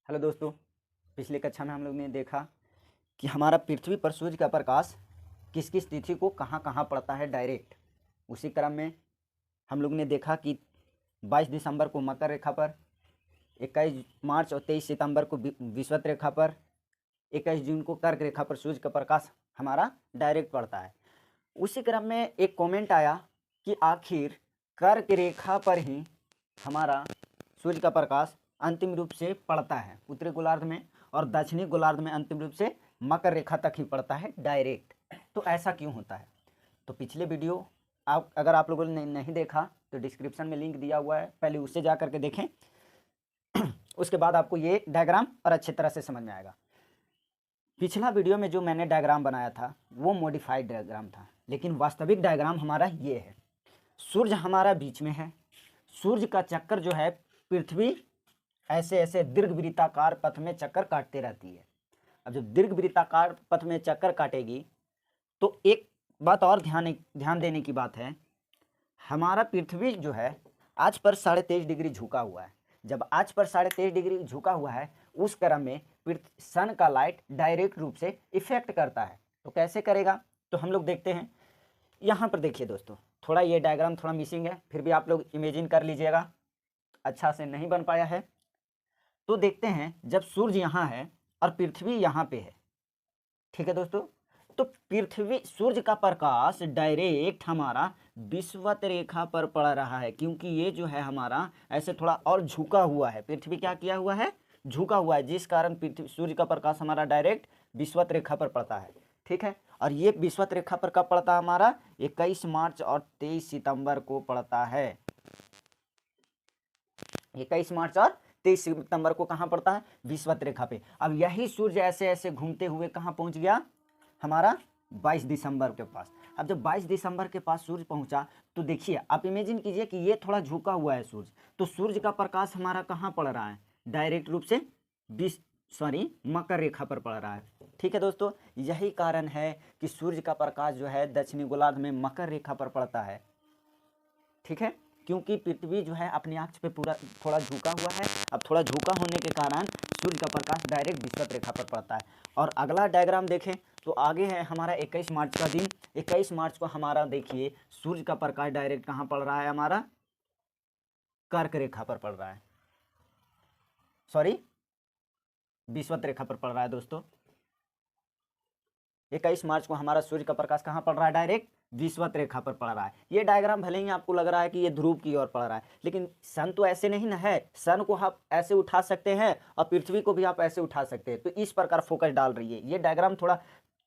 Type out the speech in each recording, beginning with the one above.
Hello दोस्तों, पिछले कक्षा में हम लोग ने देखा कि हमारा पृथ्वी पर सूर्य का प्रकाश किस किस तिथि को कहाँ कहाँ पड़ता है डायरेक्ट। उसी क्रम में हम लोग ने देखा कि 22 दिसंबर को मकर रेखा पर, 21 मार्च और 23 सितंबर को विषुवत रेखा पर, 21 जून को कर्क रेखा पर सूर्य का प्रकाश हमारा डायरेक्ट पड़ता है। उसी क्रम में एक कमेंट आया कि आखिर कर्क रेखा पर ही हमारा सूर्य का प्रकाश अंतिम रूप से पड़ता है उत्तरी गोलार्ध में, और दक्षिणी गोलार्ध में अंतिम रूप से मकर रेखा तक ही पड़ता है डायरेक्ट। तो ऐसा क्यों होता है? तो पिछले वीडियो अगर आप लोगों ने नहीं देखा तो डिस्क्रिप्शन में लिंक दिया हुआ है, पहले उससे जा करके देखें। उसके बाद आपको ये डायग्राम और अच्छी तरह से समझ में आएगा। पिछला वीडियो में जो मैंने डायग्राम बनाया था वो मॉडिफाइड डायग्राम था, लेकिन वास्तविक डायग्राम हमारा ये है। सूर्य हमारा बीच में है, सूर्य का चक्कर जो है पृथ्वी ऐसे ऐसे दीर्घवृत्ताकार पथ में चक्कर काटते रहती है। अब जब दीर्घवृत्ताकार पथ में चक्कर काटेगी तो एक बात और ध्यान देने की बात है, हमारा पृथ्वी जो है आज पर 23.5 डिग्री झुका हुआ है। जब आज पर 23.5 डिग्री झुका हुआ है, उस क्रम में सन का लाइट डायरेक्ट रूप से इफेक्ट करता है। तो कैसे करेगा तो हम लोग देखते हैं। यहाँ पर देखिए दोस्तों, थोड़ा ये डायग्राम थोड़ा मिसिंग है, फिर भी आप लोग इमेजिन कर लीजिएगा, अच्छा से नहीं बन पाया है। तो देखते हैं, जब सूर्य यहाँ है और पृथ्वी यहाँ पे है, ठीक है दोस्तों, तो पृथ्वी सूर्य का प्रकाश डायरेक्ट हमारा विषुवत रेखा पर पड़ रहा है, क्योंकि ये जो है हमारा ऐसे थोड़ा और झुका हुआ है। पृथ्वी क्या किया हुआ है? झुका हुआ है, जिस कारण पृथ्वी सूर्य का प्रकाश हमारा डायरेक्ट विषुवत रेखा पर पड़ता है, ठीक है। और ये विषुवत रेखा पर कब पड़ता है? हमारा 21 मार्च और 23 सितंबर को पड़ता है। 21 मार्च और 23 सितंबर को कहां पड़ता है? विषुवत रेखा पे। अब यही सूर्य ऐसे ऐसे घूमते हुए कहां पहुंच गया? हमारा 22 दिसंबर के पास। अब जब 22 दिसंबर के पास सूर्य पहुंचा तो देखिए, आप इमेजिन कीजिए कि ये थोड़ा झुका हुआ है सूर्य, तो सूर्य का प्रकाश हमारा कहां पड़ रहा है? डायरेक्ट रूप से मकर रेखा पर पड़ रहा है, ठीक है दोस्तों। यही कारण है कि सूर्य का प्रकाश जो है दक्षिणी गोलार्ध में मकर रेखा पर पड़ता है, ठीक है, क्योंकि पृथ्वी जो है अपने अक्ष पे पूरा थोड़ा झुका हुआ है। अब थोड़ा झुका होने के कारण सूर्य का प्रकाश डायरेक्ट विषुवत रेखा पर पड़ता है। और अगला डायग्राम देखें तो आगे है हमारा 21 मार्च का दिन। 21 मार्च को हमारा देखिए सूर्य का प्रकाश डायरेक्ट कहाँ पड़ रहा है? हमारा कर्क रेखा पर पड़ रहा है, सॉरी विषुवत रेखा पर पड़ रहा है दोस्तों। 21 मार्च को हमारा सूर्य का प्रकाश कहाँ पड़ रहा है? डायरेक्ट विषुवत रेखा पर पड़ रहा है। ये डायग्राम भले ही आपको लग रहा है कि ये ध्रुव की ओर पड़ रहा है, लेकिन सन तो ऐसे नहीं ना है। सन को आप ऐसे उठा सकते हैं और पृथ्वी को भी आप ऐसे उठा सकते हैं, तो इस प्रकार फोकस डाल रही है। ये डायग्राम थोड़ा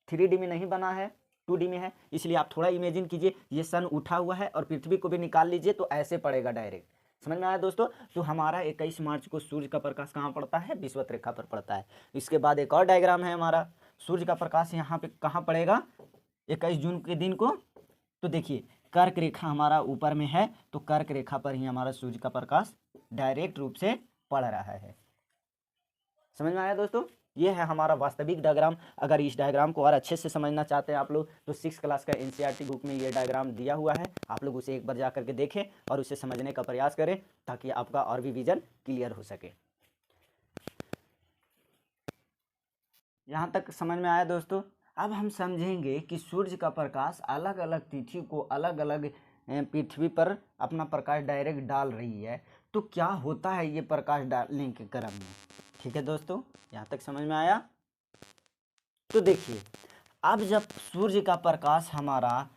3D में नहीं बना है, 2D में है, इसलिए आप थोड़ा इमेजिन कीजिए, ये सन उठा हुआ है और पृथ्वी को भी निकाल लीजिए तो ऐसे पड़ेगा डायरेक्ट। समझ में आया दोस्तों? तो हमारा 21 मार्च को सूर्य का प्रकाश कहाँ पड़ता है? विषुवत रेखा पर पड़ता है। इसके बाद एक और डायग्राम है हमारा, सूर्य का प्रकाश यहाँ पे कहाँ पड़ेगा? 21 जून के दिन को। तो देखिए कर्क रेखा हमारा ऊपर में है, तो कर्क रेखा पर ही हमारा सूर्य का प्रकाश डायरेक्ट रूप से पड़ रहा है। समझ में आया दोस्तों? ये है हमारा वास्तविक डायग्राम। अगर इस डायग्राम को और अच्छे से समझना चाहते हैं आप लोग, तो 6 क्लास का NCERT बुक में ये डायग्राम दिया हुआ है, आप लोग उसे एक बार जा करके देखें और उसे समझने का प्रयास करें, ताकि आपका और भी विजन क्लियर हो सके। यहाँ तक समझ में आया दोस्तों? अब हम समझेंगे कि सूर्य का प्रकाश अलग अलग तिथि को अलग अलग पृथ्वी पर अपना प्रकाश डायरेक्ट डाल रही है, तो क्या होता है ये प्रकाश डालने के क्रम में, ठीक है दोस्तों। यहाँ तक समझ में आया? तो देखिए, अब जब सूर्य का प्रकाश हमारा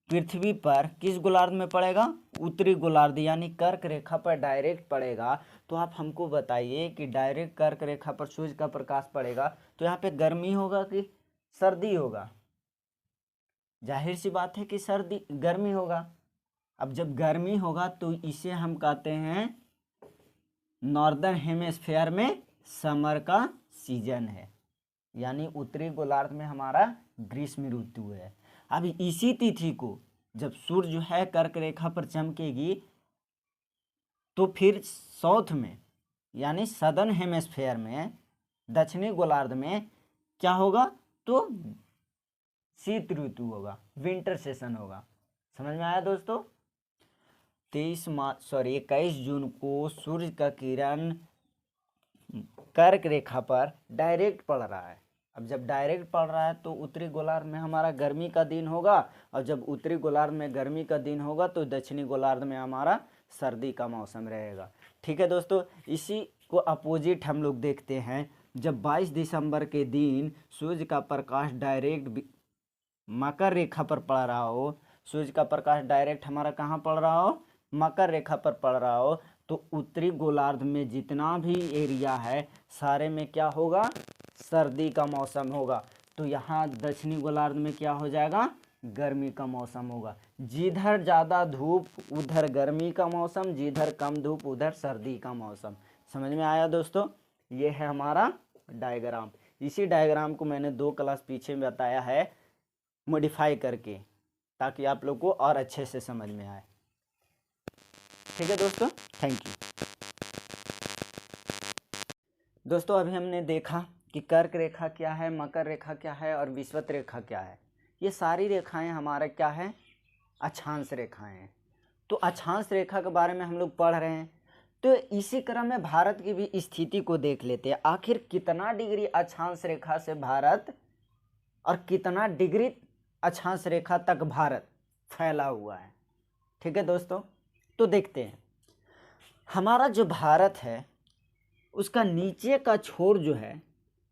पृथ्वी पर किस गोलार्ध में पड़ेगा? उत्तरी गोलार्ध, यानी कर्क रेखा पर डायरेक्ट पड़ेगा। तो आप हमको बताइए कि डायरेक्ट कर्क रेखा पर सूर्य का प्रकाश पड़ेगा तो यहाँ पे गर्मी होगा कि सर्दी होगा? जाहिर सी बात है कि गर्मी होगा। अब जब गर्मी होगा तो इसे हम कहते हैं नॉर्दर्न हेमिस्फीयर में समर का सीजन है, यानी उत्तरी गोलार्ध में हमारा ग्रीष्म ऋतु है। अब इसी तिथि को जब सूर्य जो है कर्क रेखा पर चमकेगी तो फिर साउथ में यानी सदर्न हेमिस्फीयर में, दक्षिणी गोलार्ध में क्या होगा? तो शीत ऋतु होगा, विंटर सेशन होगा। समझ में आया दोस्तों? 21 जून को सूर्य का किरण कर्क रेखा पर डायरेक्ट पड़ रहा है। अब जब डायरेक्ट पड़ रहा है तो उत्तरी गोलार्ध में हमारा गर्मी का दिन होगा, और जब उत्तरी गोलार्ध में गर्मी का दिन होगा तो दक्षिणी गोलार्ध में हमारा सर्दी का मौसम रहेगा। ठीक है दोस्तों, इसी को अपोजिट हम लोग देखते हैं। जब 22 दिसंबर के दिन सूर्य का प्रकाश डायरेक्ट मकर रेखा पर पड़ रहा हो, सूर्य का प्रकाश डायरेक्ट हमारा कहाँ पड़ रहा हो, मकर रेखा पर पड़ रहा हो, तो उत्तरी गोलार्ध में जितना भी एरिया है सारे में क्या होगा, सर्दी का मौसम होगा। तो यहाँ दक्षिणी गोलार्ध में क्या हो जाएगा, गर्मी का मौसम होगा। जिधर ज़्यादा धूप उधर गर्मी का मौसम, जिधर कम धूप उधर सर्दी का मौसम। समझ में आया दोस्तों? ये है हमारा डायग्राम। इसी डायग्राम को मैंने 2 क्लास पीछे में बताया है मॉडिफाई करके, ताकि आप लोग को और अच्छे से समझ में आए। ठीक है दोस्तों, थैंक यू। दोस्तों अभी हमने देखा कि कर्क रेखा क्या है, मकर रेखा क्या है और विषुवत रेखा क्या है। ये सारी रेखाएं हमारा क्या है, अक्षांश रेखाएं हैं। तो अक्षांश रेखा के बारे में हम लोग पढ़ रहे हैं, तो इसी क्रम में भारत की भी स्थिति को देख लेते हैं। आखिर कितना डिग्री अक्षांश रेखा से भारत और कितना डिग्री अक्षांश रेखा तक भारत फैला हुआ है। ठीक है दोस्तों, तो देखते हैं। हमारा जो भारत है उसका नीचे का छोर जो है,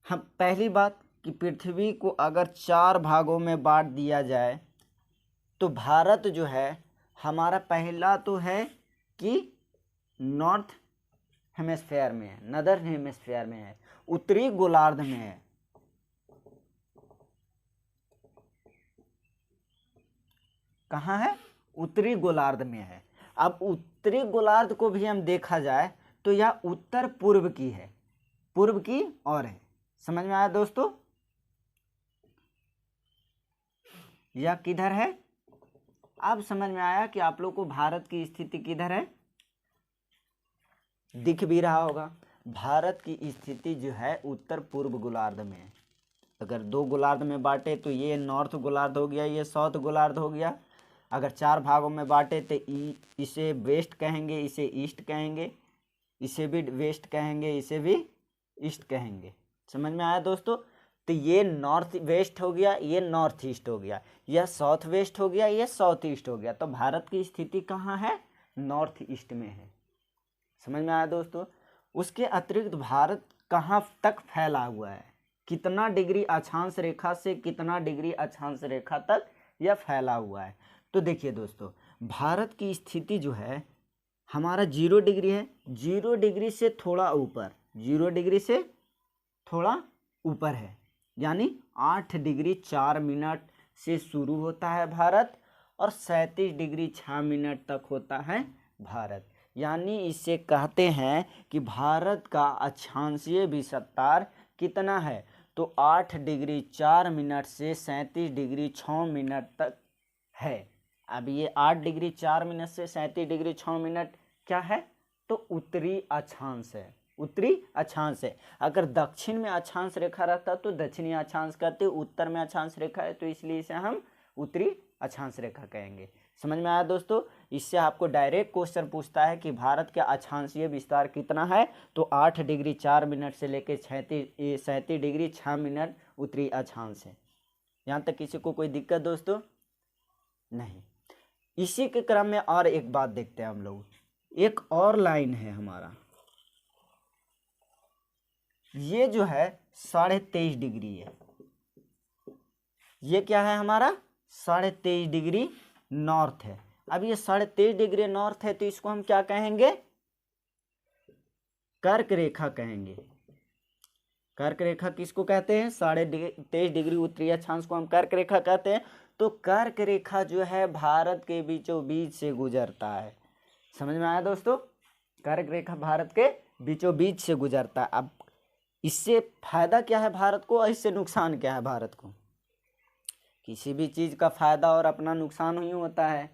हम पहली बात कि पृथ्वी को अगर 4 भागों में बांट दिया जाए तो भारत जो है हमारा पहला तो है कि नॉर्थ हेमिस्फीयर में है, नदर्न हेमिस्फीयर में है, उत्तरी गोलार्ध में है। कहाँ है, उत्तरी गोलार्ध में है। अब उत्तरी गोलार्ध को भी हम देखा जाए तो यह उत्तर पूर्व की है, पूर्व की ओर है। समझ में आया दोस्तों? यह किधर है? अब समझ में आया कि आप लोग को भारत की स्थिति किधर है, दिख भी रहा होगा। भारत की स्थिति जो है उत्तर पूर्व गोलार्ध में है। अगर 2 गोलार्ध में बांटे तो ये नॉर्थ गोलार्ध हो गया, ये साउथ गोलार्ध हो गया। अगर 4 भागों में बांटे तो इसे वेस्ट कहेंगे, इसे ईस्ट कहेंगे, इसे भी वेस्ट कहेंगे, इसे भी ईस्ट कहेंगे। समझ में आया दोस्तों? तो ये नॉर्थ वेस्ट हो गया, ये नॉर्थ ईस्ट हो गया, यह साउथ वेस्ट हो गया, ये साउथ ईस्ट हो गया। तो भारत की स्थिति कहाँ है, नॉर्थ ईस्ट में है। समझ में आया दोस्तों? उसके अतिरिक्त भारत कहाँ तक फैला हुआ है, कितना डिग्री अक्षांश रेखा से कितना डिग्री अक्षांश रेखा तक यह फैला हुआ है। तो देखिए दोस्तों, भारत की स्थिति जो है हमारा 0 डिग्री है, 0 डिग्री से थोड़ा ऊपर, 0 डिग्री से थोड़ा ऊपर है, यानी 8 डिग्री 4 मिनट से शुरू होता है भारत और 37 डिग्री 6 मिनट तक होता है भारत। यानी इसे कहते हैं कि भारत का अक्षांशीय विस्तार कितना है, तो 8 डिग्री 4 मिनट से 37 डिग्री 6 मिनट तक है। अब ये 8 डिग्री 4 मिनट से 37 डिग्री 6 मिनट क्या है, तो उत्तरी अक्षांश है, उत्तरी अक्षांश है। अगर दक्षिण में अक्षांश रेखा रहता तो दक्षिणी अक्षांश कहते, उत्तर में अक्षांश रेखा है तो इसलिए इसे हम उत्तरी अक्षांश रेखा कहेंगे। समझ में आया दोस्तों? इससे आपको डायरेक्ट क्वेश्चन पूछता है कि भारत का अक्षांशीय विस्तार कितना है, तो 8 डिग्री 4 मिनट से लेकर 37 डिग्री 6 मिनट उत्तरी अक्षांश है। यहाँ तक किसी को कोई दिक्कत दोस्तों? नहीं। इसी के क्रम में और एक बात देखते हैं हम लोग। एक और लाइन है हमारा, ये जो है 23.5 डिग्री है। ये क्या है हमारा, 23.5 डिग्री नॉर्थ है। अब ये 23.5 डिग्री नॉर्थ है तो इसको हम क्या कहेंगे, कर्क रेखा कहेंगे। कर्क रेखा किसको कहते हैं, 23.5 डिग्री उत्तरी अक्षांश को हम कर्क रेखा कहते हैं। तो कर्क रेखा जो है भारत के बीचों बीच से गुजरता है। समझ में आया दोस्तों? कर्क रेखा भारत के बीचों बीच से गुजरता है। अब इससे फायदा क्या है भारत को और इससे नुकसान क्या है भारत को? किसी भी चीज का फायदा और अपना नुकसान ही होता है,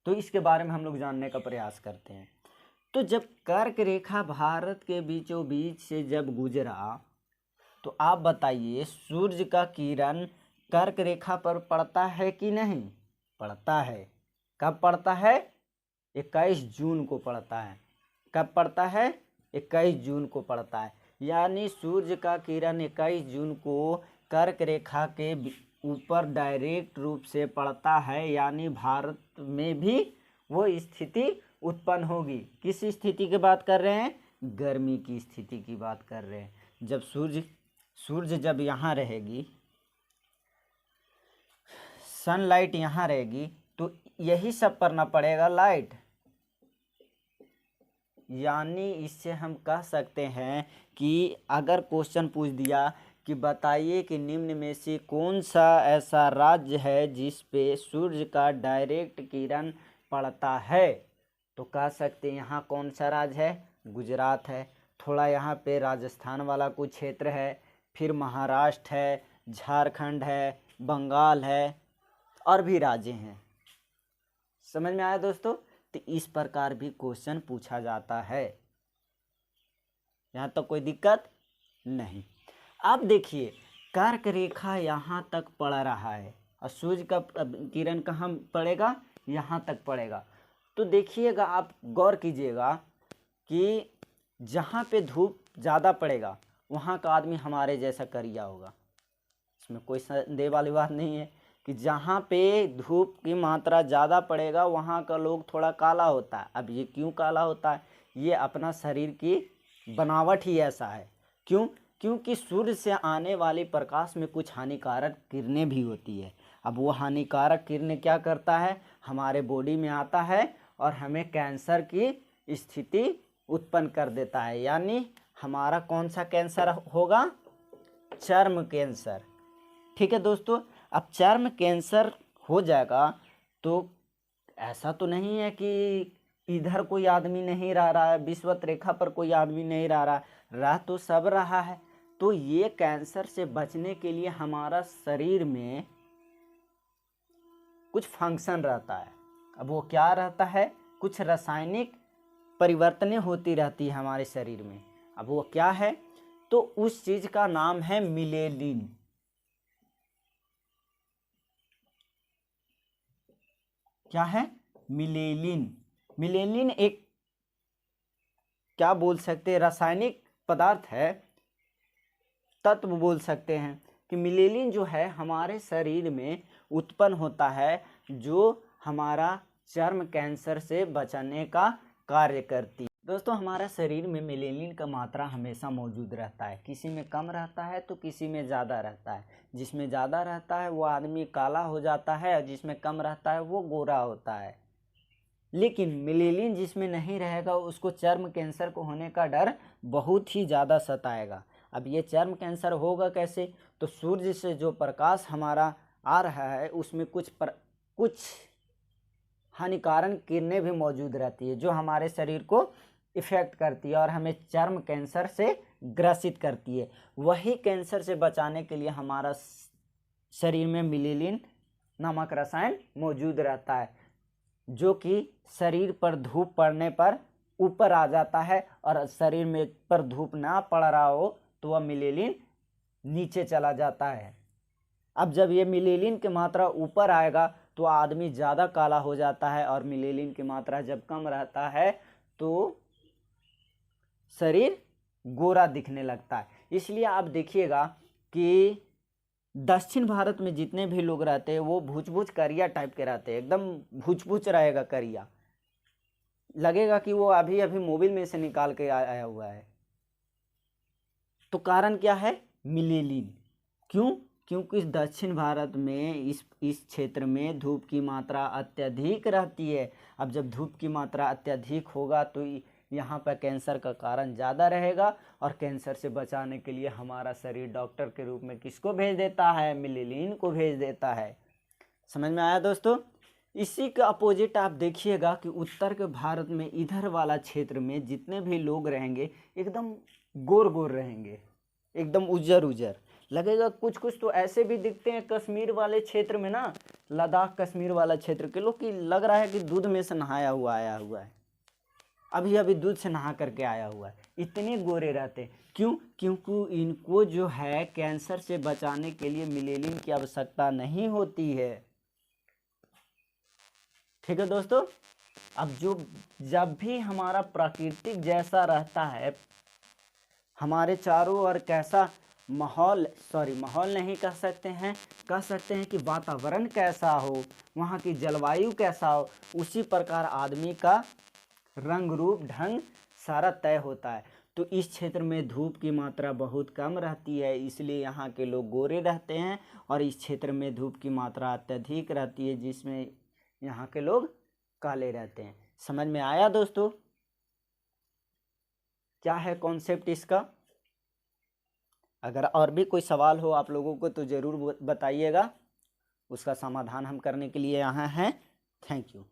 तो इसके बारे में हम लोग जानने का प्रयास करते हैं। तो जब कर्क रेखा भारत के बीचों बीच से जब गुजरा तो आप बताइए सूर्य का किरण कर्क रेखा पर पड़ता है कि नहीं? पड़ता है। कब पड़ता है? 21 जून को पड़ता है। कब पड़ता है? 21 जून को पड़ता है। यानी सूर्य का किरण 21 जून को कर्क रेखा के ऊपर डायरेक्ट रूप से पड़ता है, यानी भारत में भी वो स्थिति उत्पन्न होगी। किस स्थिति की बात कर रहे हैं? गर्मी की स्थिति की बात कर रहे हैं। जब सूर्य जब यहाँ रहेगी, सनलाइट यहाँ रहेगी, तो यही सब पर ना पड़ेगा लाइट। यानी इससे हम कह सकते हैं कि अगर क्वेश्चन पूछ दिया कि बताइए कि निम्न में से कौन सा ऐसा राज्य है जिस पे सूर्य का डायरेक्ट किरण पड़ता है, तो कह सकते हैं यहाँ कौन सा राज्य है? गुजरात है। थोड़ा यहाँ पे राजस्थान वाला कुछ क्षेत्र है, फिर महाराष्ट्र है, झारखंड है, बंगाल है, और भी राज्य हैं। समझ में आया दोस्तों? तो इस प्रकार भी क्वेश्चन पूछा जाता है। यहाँ तक कोई दिक्कत नहीं। अब देखिए, कर्क रेखा यहाँ तक पड़ रहा है और सूर्य का किरण कहाँ पड़ेगा? यहाँ तक पड़ेगा। तो देखिएगा, आप गौर कीजिएगा कि जहाँ पे धूप ज़्यादा पड़ेगा वहाँ का आदमी हमारे जैसा करिया होगा। इसमें कोई संदेह वाली बात नहीं है कि जहाँ पे धूप की मात्रा ज़्यादा पड़ेगा वहाँ का लोग थोड़ा काला होता है। अब ये क्यों काला होता है? ये अपना शरीर की बनावट ही ऐसा है। क्यों? क्योंकि सूर्य से आने वाले प्रकाश में कुछ हानिकारक किरणें भी होती है। अब वो हानिकारक किरणें क्या करता है? हमारे बॉडी में आता है और हमें कैंसर की स्थिति उत्पन्न कर देता है। यानी हमारा कौन सा कैंसर होगा? चर्म कैंसर। ठीक है दोस्तों, अब चर्म कैंसर हो जाएगा तो ऐसा तो नहीं है कि इधर कोई आदमी नहीं रह रहा है, विषुवत रेखा पर कोई आदमी नहीं रह तो सब रहा है। तो ये कैंसर से बचने के लिए हमारा शरीर में कुछ फंक्शन रहता है। अब वो क्या रहता है? कुछ रासायनिक परिवर्तनें होती रहती है हमारे शरीर में। अब वो क्या है? तो उस चीज का नाम है मिलेलिन। क्या है? मिलेलिन। मिलेलिन एक क्या बोल सकते हैं, रासायनिक पदार्थ है, तत्व बोल सकते हैं कि मिलेलिन जो है हमारे शरीर में उत्पन्न होता है, जो हमारा चर्म कैंसर से बचाने का कार्य करती है। दोस्तों, हमारा शरीर में मिलेनिन का मात्रा हमेशा मौजूद रहता है। किसी में कम रहता है तो किसी में ज़्यादा रहता है। जिसमें ज़्यादा रहता है वो आदमी काला हो जाता है और जिसमें कम रहता है वो गोरा होता है। लेकिन मिलेनिन जिसमें नहीं रहेगा उसको चर्म कैंसर को होने का डर बहुत ही ज़्यादा सताएगा। अब ये चर्म कैंसर होगा कैसे? तो सूर्य से जो प्रकाश हमारा आ रहा है उसमें कुछ हानिकारक किरणें भी मौजूद रहती है जो हमारे शरीर को इफेक्ट करती है और हमें चर्म कैंसर से ग्रसित करती है। वही कैंसर से बचाने के लिए हमारा शरीर में मिलेनिन नामक रसायन मौजूद रहता है, जो कि शरीर पर धूप पड़ने पर ऊपर आ जाता है और शरीर में पर धूप ना पड़ रहा हो तो वह मिलेनिन नीचे चला जाता है। अब जब ये मिलेनिन की मात्रा ऊपर आएगा तो आदमी ज़्यादा काला हो जाता है और मिलेनिन की मात्रा जब कम रहता है तो शरीर गोरा दिखने लगता है। इसलिए आप देखिएगा कि दक्षिण भारत में जितने भी लोग रहते हैं वो भूच करिया टाइप के रहते हैं, एकदम भूच रहेगा करिया, लगेगा कि वो अभी अभी मोबिल में से निकाल के आया हुआ है। तो कारण क्या है? मिलेनिन। क्यों? क्योंकि दक्षिण भारत में इस क्षेत्र में धूप की मात्रा अत्यधिक रहती है। अब जब धूप की मात्रा अत्यधिक होगा तो यहाँ पर कैंसर का कारण ज़्यादा रहेगा और कैंसर से बचाने के लिए हमारा शरीर डॉक्टर के रूप में किसको भेज देता है? मिलेनिन को भेज देता है। समझ में आया दोस्तों? इसी का अपोजिट आप देखिएगा कि उत्तर के भारत में इधर वाला क्षेत्र में जितने भी लोग रहेंगे एकदम गोर रहेंगे, एकदम उजर लगेगा। कुछ तो ऐसे भी दिखते हैं कश्मीर वाले क्षेत्र में ना, लद्दाख कश्मीर वाला क्षेत्र के लोग, कि लग रहा है कि दूध में से नहाया हुआ आया हुआ है, अभी दूध से नहा करके आया हुआ है। इतने गोरे रहते हैं। क्यों? क्योंकि इनको जो है कैंसर से बचाने के लिए मिलेनिन की आवश्यकता नहीं होती है। ठीक है दोस्तों? अब जब भी हमारा प्राकृतिक जैसा रहता है, हमारे चारों ओर कैसा माहौल नहीं कह सकते हैं, कि वातावरण कैसा हो, वहाँ की जलवायु कैसा हो, उसी प्रकार आदमी का रंग रूप ढंग सारा तय होता है। तो इस क्षेत्र में धूप की मात्रा बहुत कम रहती है, इसलिए यहाँ के लोग गोरे रहते हैं, और इस क्षेत्र में धूप की मात्रा अत्यधिक रहती है, जिसमें यहाँ के लोग काले रहते हैं। समझ में आया दोस्तों क्या है कॉन्सेप्ट इसका? अगर और भी कोई सवाल हो आप लोगों को तो ज़रूर बताइएगा, उसका समाधान हम करने के लिए यहाँ हैं। Thank you.